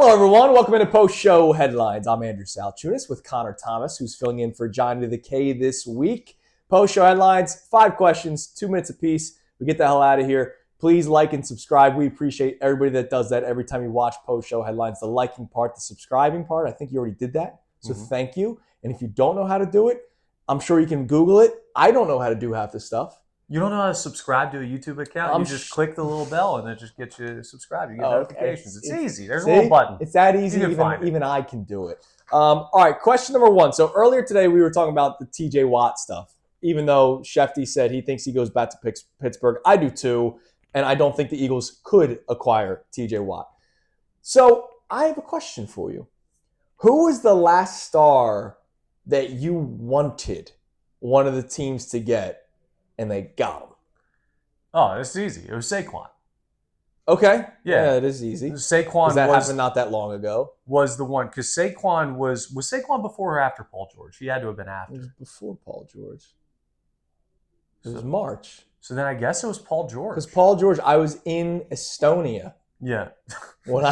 Hello, everyone. Welcome into post-show headlines. I'm Andrew Salciunas with Connor Thomas, who's filling in for Johnny the K this week. Post-show headlines, 5 questions, 2 minutes apiece. We get the hell out of here. Please like and subscribe. We appreciate everybody that does that every time you watch post-show headlines. The liking part, the subscribing part, I think you already did that. So thank you. And if you don't know how to do it, I'm sure you can Google it. I don't know how to do half this stuff. You don't know how to subscribe to a YouTube account? You just click the little bell and it just gets you subscribed. You get notifications. It's easy. There's a little button. It's that easy. Even I can do it. All right, question number 1. So earlier today we were talking about the TJ Watt stuff. Even though Shefty said he thinks he goes back to Pittsburgh, I do too. And I don't think the Eagles could acquire TJ Watt. So I have a question for you. Who was the last star that you wanted one of the teams to get and they got him? Oh, it's easy. It was Saquon. Okay. Yeah, it is easy. Saquon happened not that long ago. Was the one, because Saquon was Saquon before or after Paul George? He had to have been after. It was before Paul George. It was March. So then I guess it was Paul George. Because Paul George, I was in Estonia. Yeah. When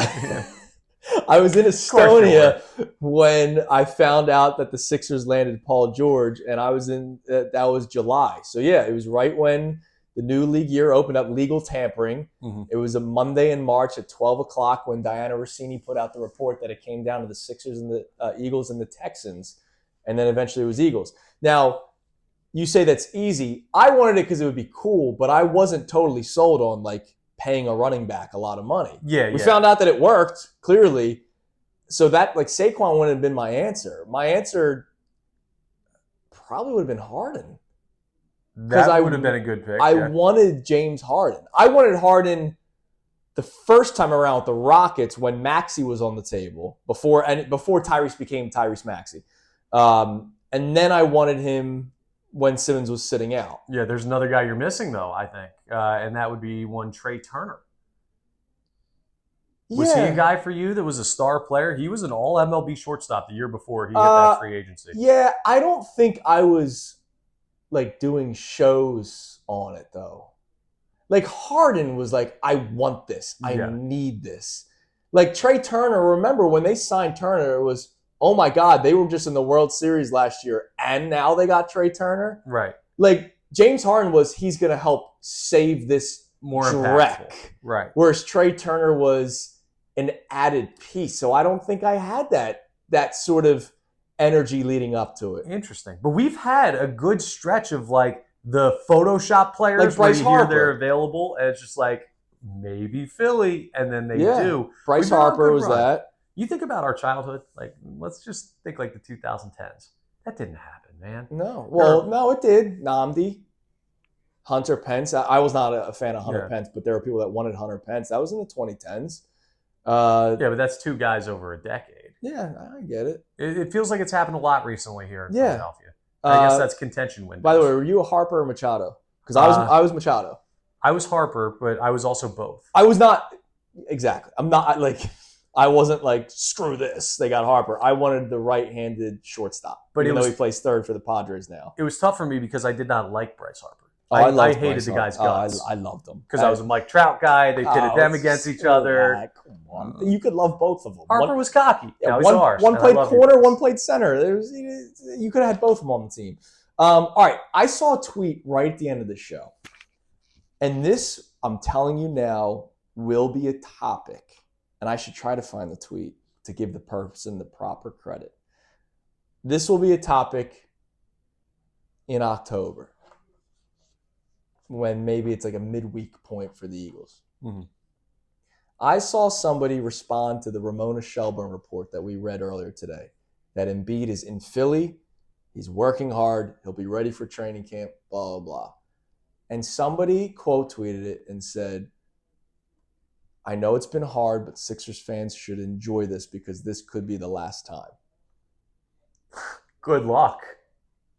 I was in Estonia when I found out that the Sixers landed Paul George, and I was that was July. So yeah, it was right when the new league year opened up, legal tampering. It was a Monday in March at 12 o'clock when Diana Rossini put out the report that it came down to the Sixers and the Eagles and the Texans, and then eventually it was Eagles. Now, you say that's easy. I wanted it because it would be cool, but I wasn't totally sold on paying a running back a lot of money. We found out that it worked, clearly. So that, Saquon wouldn't have been my answer. My answer probably would have been Harden. That would have been a good pick. I wanted James Harden. I wanted Harden the first time around with the Rockets when Maxey was on the table, before Tyrese became Tyrese Maxey. And then I wanted him when Simmons was sitting out. Yeah, there's another guy you're missing, though, I think. And that would be one Trey Turner. Was he a guy for you that was a star player? He was an all-MLB shortstop the year before he hit that free agency. Yeah, I don't think I was, doing shows on it, though. Harden was I want this. I need this. Trey Turner, remember when they signed Turner, it was, oh my God, they were just in the World Series last year, and now they got Trey Turner? Right. James Harden he's going to help save this more wreck. Impactful. Right. Whereas Trey Turner was an added piece. So I don't think I had that sort of energy leading up to it. Interesting. But we've had a good stretch of the Photoshop players like Bryce Harper. They're available, and it's just maybe Philly, and then they do. Bryce Harper was that. You think about our childhood, let's just think the 2010s. That didn't happen, man. No. Well, no, it did. Nnamdi, Hunter Pence. I was not a fan of Hunter Pence, but there were people that wanted Hunter Pence. That was in the 2010s. But that's 2 guys over a decade. Yeah, I get it. It feels like it's happened a lot recently here in Philadelphia. I guess that's contention windows. By the way, were you a Harper or Machado? Because I was Machado. I was Harper, but I was also both. I was not exactly. I'm not I wasn't screw this. They got Harper. I wanted the right-handed shortstop, but even though he plays third for the Padres now. It was tough for me because I did not like Bryce Harper. I hated the guy's guts. I loved him. Because I was a Mike Trout guy. They pitted them against each other. Come on. You could love both of them. Harper was cocky. Yeah, he's ours. One played corner, one played center. You could have had both of them on the team. All right. I saw a tweet right at the end of the show. And this, I'm telling you now, will be a topic. And I should try to find the tweet to give the person the proper credit. This will be a topic in October, when maybe it's a midweek point for the Eagles. I saw somebody respond to the Ramona Shelburne report that we read earlier today, that Embiid is in Philly, he's working hard, he'll be ready for training camp, blah, blah, blah. And somebody quote tweeted it and said, I know it's been hard, but Sixers fans should enjoy this because this could be the last time. Good luck.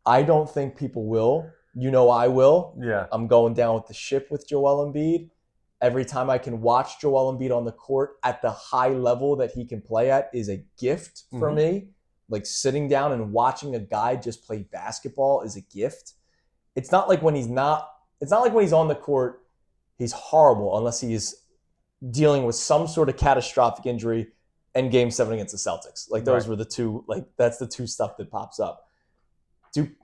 I don't think people will. You know I will. Yeah. I'm going down with the ship with Joel Embiid. Every time I can watch Joel Embiid on the court at the high level that he can play at is a gift for me. Sitting down and watching a guy just play basketball is a gift. It's not like when he's on the court, he's horrible unless he is dealing with some sort of catastrophic injury and Game 7 against the Celtics. Like those were the two. Like that's the two stuff that pops up.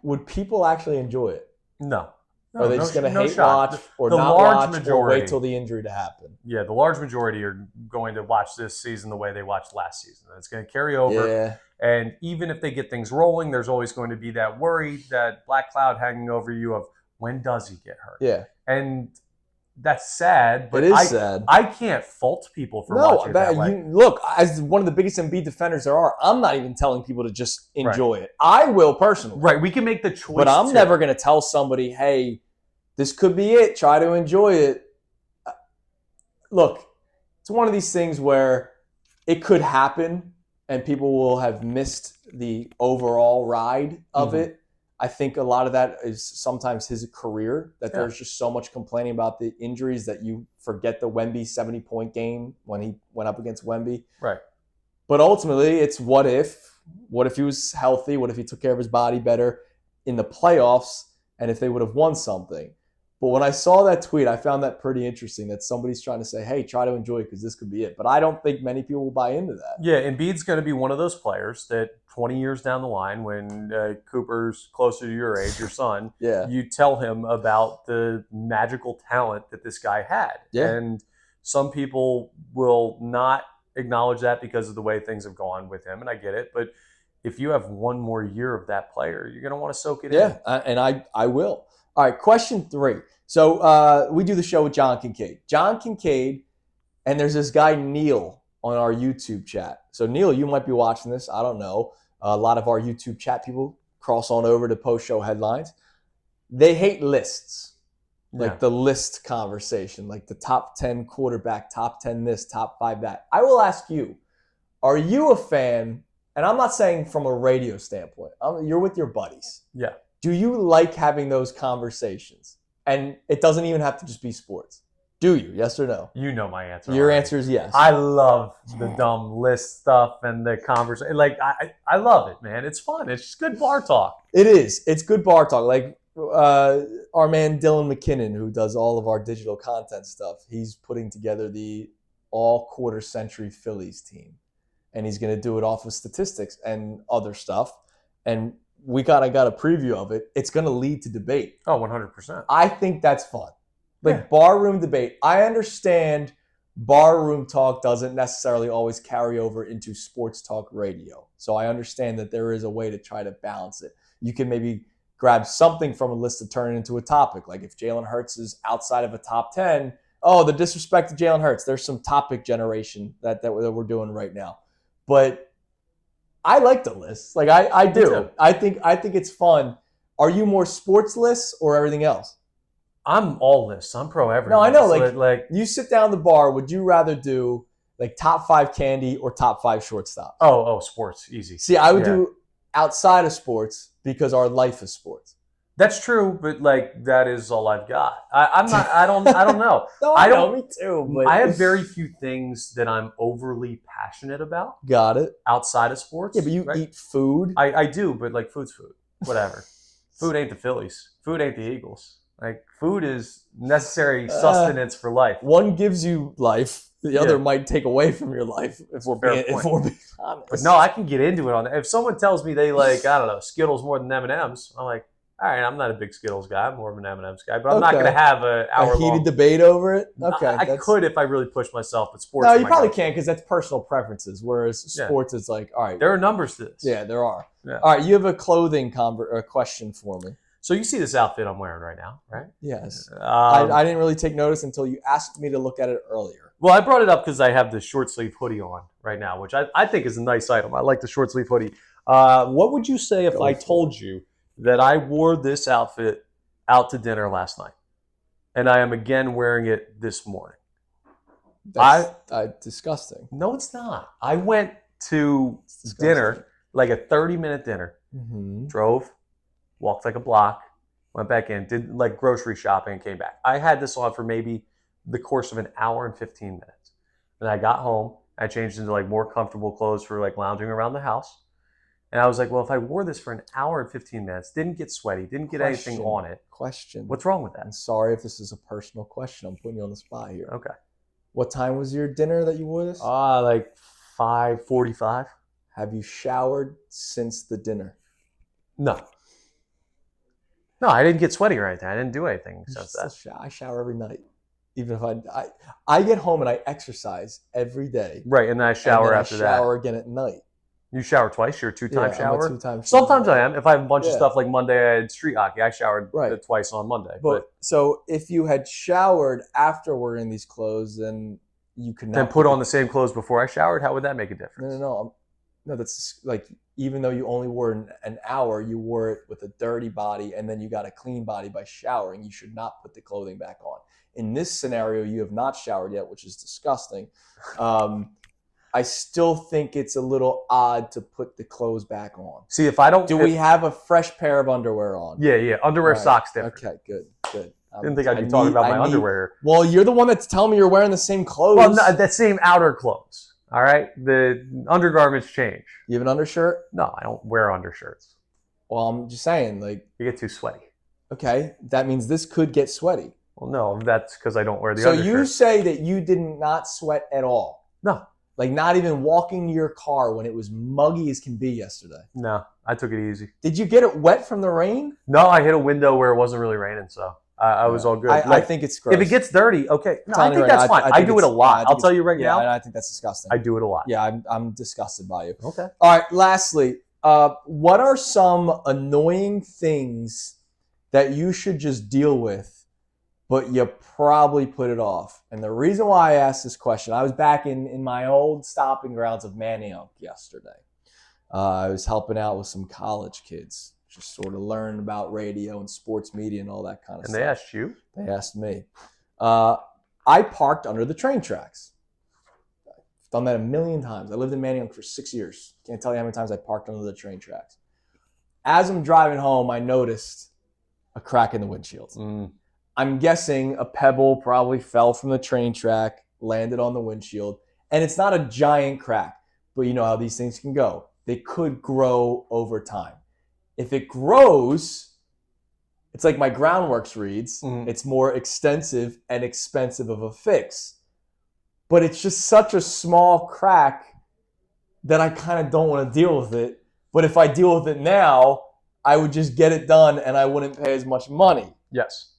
Would people actually enjoy it? No. Are they just going to hate watch or not watch or wait till the injury to happen? Yeah, the large majority are going to watch this season the way they watched last season. It's going to carry over. Yeah. And even if they get things rolling, there's always going to be that worry, that black cloud hanging over you of when does he get hurt? Yeah. And that's sad, but it is sad. I can't fault people for watching it that way. Look, as one of the biggest Embiid defenders there are, I'm not even telling people to just enjoy it. I will personally. Right, we can make the choice. But I'm never going to tell somebody, hey, this could be it. Try to enjoy it. Look, it's one of these things where it could happen and people will have missed the overall ride of it. I think a lot of that is sometimes his career, that there's just so much complaining about the injuries that you forget the Wemby 70-point game when he went up against Wemby. Right. But ultimately, it's what if? What if he was healthy? What if he took care of his body better in the playoffs and if they would have won something? But when I saw that tweet, I found that pretty interesting that somebody's trying to say, hey, try to enjoy it because this could be it. But I don't think many people will buy into that. Yeah, Embiid's going to be one of those players that 20 years down the line, when Cooper's closer to your age, your son, you tell him about the magical talent that this guy had. Yeah. And some people will not acknowledge that because of the way things have gone with him, and I get it. But if you have one more year of that player, you're going to want to soak it in. Yeah, and I will. All right, question 3. So we do the show with John Kincade. John Kincade, and there's this guy, Neil, on our YouTube chat. So, Neil, you might be watching this. I don't know. A lot of our YouTube chat people cross on over to post-show headlines. They hate lists, like the list conversation, like the top 10 quarterback, top 10 this, top 5 that. I will ask you, are you a fan, and I'm not saying from a radio standpoint. You're with your buddies. Yeah. Do you like having those conversations? And it doesn't even have to just be sports. Do you? Yes or no? You know my answer. Your answer is yes. I love the dumb list stuff and the conversation. Like, I love it, man. It's fun. It's just good bar talk. It is. It's good bar talk. Like our man Dylan McKinnon, who does all of our digital content stuff, he's putting together the all quarter century Phillies team. And he's going to do it off of statistics and other stuff. And we got a preview of it. It's going to lead to debate. Oh, 100%. I think that's fun. Like barroom debate. I understand barroom talk doesn't necessarily always carry over into sports talk radio. So I understand that there is a way to try to balance it. You can maybe grab something from a list to turn it into a topic. Like if Jalen Hurts is outside of a top 10, the disrespect to Jalen Hurts. There's some topic generation that we're doing right now. But I like the lists. Like I do. I think it's fun. Are you more sports lists or everything else? I'm all lists. I'm pro everything. No, I know. Like you sit down at the bar. Would you rather do like top 5 candy or top 5 shortstop? Oh, sports, easy. See, I would do outside of sports because our life is sports. That's true, but like that is all I've got. I'm not. I don't know. No, I don't. Me too. But I have very few things that I'm overly passionate about. Got it. Outside of sports. Yeah, but you eat food. I do, but like food's food. Whatever. Food ain't the Phillies. Food ain't the Eagles. Like food is necessary sustenance for life. One gives you life. The other might take away from your life if we're being honest. But no, I can get into it on that. If someone tells me they like, I don't know, Skittles more than M&Ms, I'm like, all right, I'm not a big Skittles guy. I'm more of an M&M's guy. But I'm not going to have an hour-long heated debate over it? Okay. I could if I really push myself, but sports... No, you probably can't because that's personal preferences, whereas sports is like, all right. There are numbers to this. Yeah, there are. Yeah. All right, you have a clothing question for me. So you see this outfit I'm wearing right now, right? Yes. I didn't really take notice until you asked me to look at it earlier. Well, I brought it up because I have the short sleeve hoodie on right now, which I think is a nice item. I like the short sleeve hoodie. What would you say if I told you that I wore this outfit out to dinner last night, and I am again wearing it this morning? That's disgusting. No, it's not. I went to dinner, like a 30-minute dinner, drove, walked like a block, went back in, did like grocery shopping, and came back. I had this on for maybe the course of an hour and 15 minutes. Then I got home, I changed into like more comfortable clothes for like lounging around the house. And I was like, well, if I wore this for an hour and 15 minutes, didn't get sweaty, didn't get anything on it. What's wrong with that? I'm sorry if this is a personal question. I'm putting you on the spot here. Okay. What time was your dinner that you wore this? Like 5:45. Have you showered since the dinner? No. No, I didn't get sweaty or anything. I didn't do anything since that. I shower every night. Even if I get home and I exercise every day. Right, and then I shower after that. I shower again at night. You shower twice? You're a two-time shower? I'm a two-time Sometimes I am. If I have a bunch of stuff like Monday, I had street hockey. I showered twice on Monday. But so if you had showered after wearing these clothes, then you could not. Then put on the same clothes before I showered? How would that make a difference? No. That's like, even though you only wore an hour, you wore it with a dirty body, and then you got a clean body by showering. You should not put the clothing back on. In this scenario, you have not showered yet, which is disgusting. I still think it's a little odd to put the clothes back on. See, if I don't... we have a fresh pair of underwear on? Yeah. Underwear, socks different. Okay, good. Didn't think I'd be talking about my underwear. Well, you're the one that's telling me you're wearing the same clothes. Well, no, that same outer clothes. All right? The undergarments change. You have an undershirt? No, I don't wear undershirts. Well, I'm just saying, like... You get too sweaty. Okay, that means this could get sweaty. Well, no, that's because I don't wear the undershirt. So you say that you did not sweat at all? No. Like, not even walking to your car when it was muggy as can be yesterday? No, I took it easy. Did you get it wet from the rain? No, I hit a window where it wasn't really raining, so I was all good. I think it's gross. If it gets dirty, okay. No, I think that's fine. I do it a lot. I'll tell you right now. I think that's disgusting. I do it a lot. Yeah, I'm disgusted by you. Okay. All right, lastly, what are some annoying things that you should just deal with, but you probably put it off? And the reason why I asked this question, I was back in my old stomping grounds of Manayunk yesterday. I was helping out with some college kids, just sort of learn about radio and sports media and all that kind of stuff. And they asked you? They asked me. I parked under the train tracks. I've done that a million times. I lived in Manayunk for 6 years. Can't tell you how many times I parked under the train tracks. As I'm driving home, I noticed a crack in the windshield. I'm guessing a pebble probably fell from the train track, landed on the windshield, and it's not a giant crack, but you know how these things can go. They could grow over time. If it grows, it's like my Groundworks reads, it's more extensive and expensive of a fix. But it's just such a small crack that I kind of don't want to deal with it. But if I deal with it now, I would just get it done and I wouldn't pay as much money. Yes.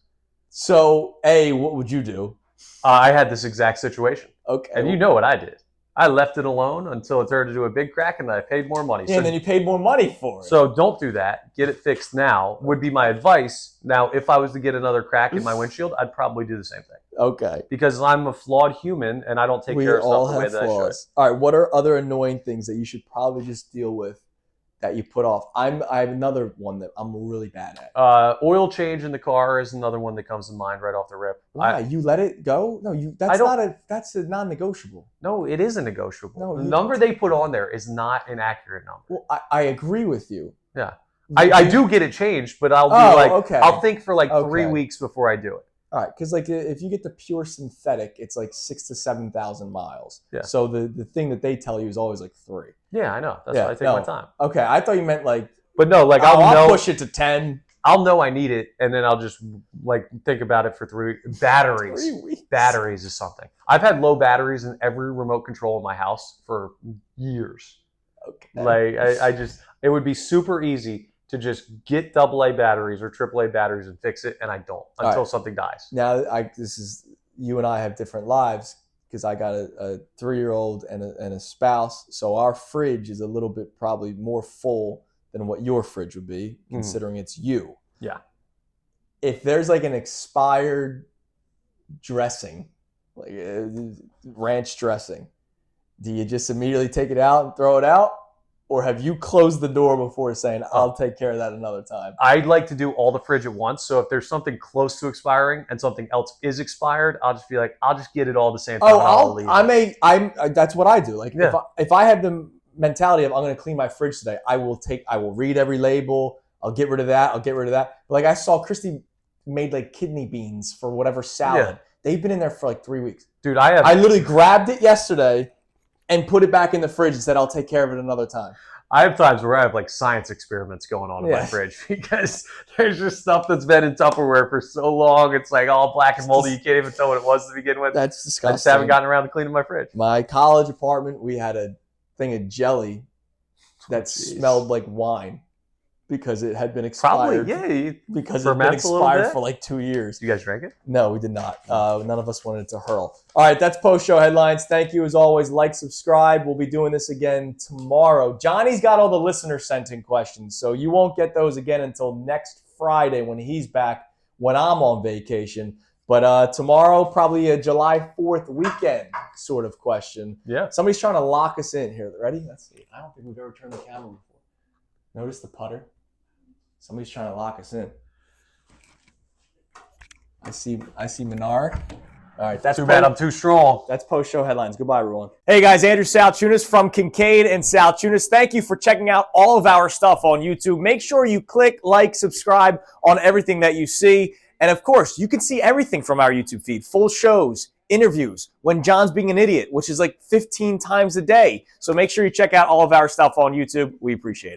So, A, what would you do? I had this exact situation. Okay. And you know what I did. I left it alone until it turned into a big crack and then I paid more money. Yeah, and then you paid more money for it. So don't do that. Get it fixed now would be my advice. Now, if I was to get another crack in my windshield, I'd probably do the same thing. Okay. Because I'm a flawed human and I don't take care of stuff the way that I should. All right, what are other annoying things that you should probably just deal with that you put off? I have another one that I'm really bad at. Oil change in the car is another one that comes to mind right off the rip. Why? You let it go? No, that's a non-negotiable. No, it is a negotiable. No, the number they put on there is not an accurate number. Well, I agree with you. Yeah. I do get it changed, but I'll be okay. I'll think for 3 weeks before I do it. All right, because if you get the pure synthetic, it's like 6,000 to 7,000 miles. Yeah. So the thing that they tell you is always 3. Yeah, I know. That's why I take my time. Okay, I thought you meant But no, I'll push it to 10. I'll know I need it, and then I'll just think about it for 3 batteries. 3 weeks. Batteries is something. I've had low batteries in every remote control in my house for years. Okay. It would be super easy to just get AA batteries or AAA batteries and fix it, and I don't until something dies. Now, you and I have different lives because I got a 3-year-old and a spouse, so our fridge is a little bit probably more full than what your fridge would be, considering it's you. Yeah. If there's an expired dressing, ranch dressing, do you just immediately take it out and throw it out? Or have you closed the door before saying, I'll take care of that another time? I'd like to do all the fridge at once. So if there's something close to expiring and something else is expired, I'll just be I'll just get it all the same time. That's what I do. If I have the mentality of I'm going to clean my fridge today, I will read every label. I'll get rid of that. But I saw Christy made kidney beans for whatever salad. Yeah. They've been in there for 3 weeks. Dude, I literally grabbed it yesterday and put it back in the fridge and said, I'll take care of it another time. I have times where I have science experiments going on in my fridge because there's just stuff that's been in Tupperware for so long. It's all black and moldy. You can't even tell what it was to begin with. That's disgusting. I just haven't gotten around to cleaning my fridge. My college apartment, we had a thing of jelly that smelled like wine because it had been Probably, expired. yeah. Because it had been Ferments a little expired bit. for like 2 years. You guys drank it? No, we did not. None of us wanted to hurl. All right, that's post-show headlines. Thank you as always. Like, subscribe. We'll be doing this again tomorrow. Johnny's got all the listener sent in questions, so you won't get those again until next Friday when he's back, when I'm on vacation. But tomorrow, probably a July 4th weekend sort of question. Yeah. Somebody's trying to lock us in here. Ready? Let's see. I don't think we've ever turned the camera before. Notice the putter? Somebody's trying to lock us in. I see Menard. All right, that's too bad I'm too strong. That's post-show headlines. Goodbye, everyone. Hey, guys, Andrew Salciunas from Kincade and Salciunas. Thank you for checking out all of our stuff on YouTube. Make sure you click, like, subscribe on everything that you see. And, of course, you can see everything from our YouTube feed. Full shows, interviews, when John's being an idiot, which is like 15 times a day. So make sure you check out all of our stuff on YouTube. We appreciate it.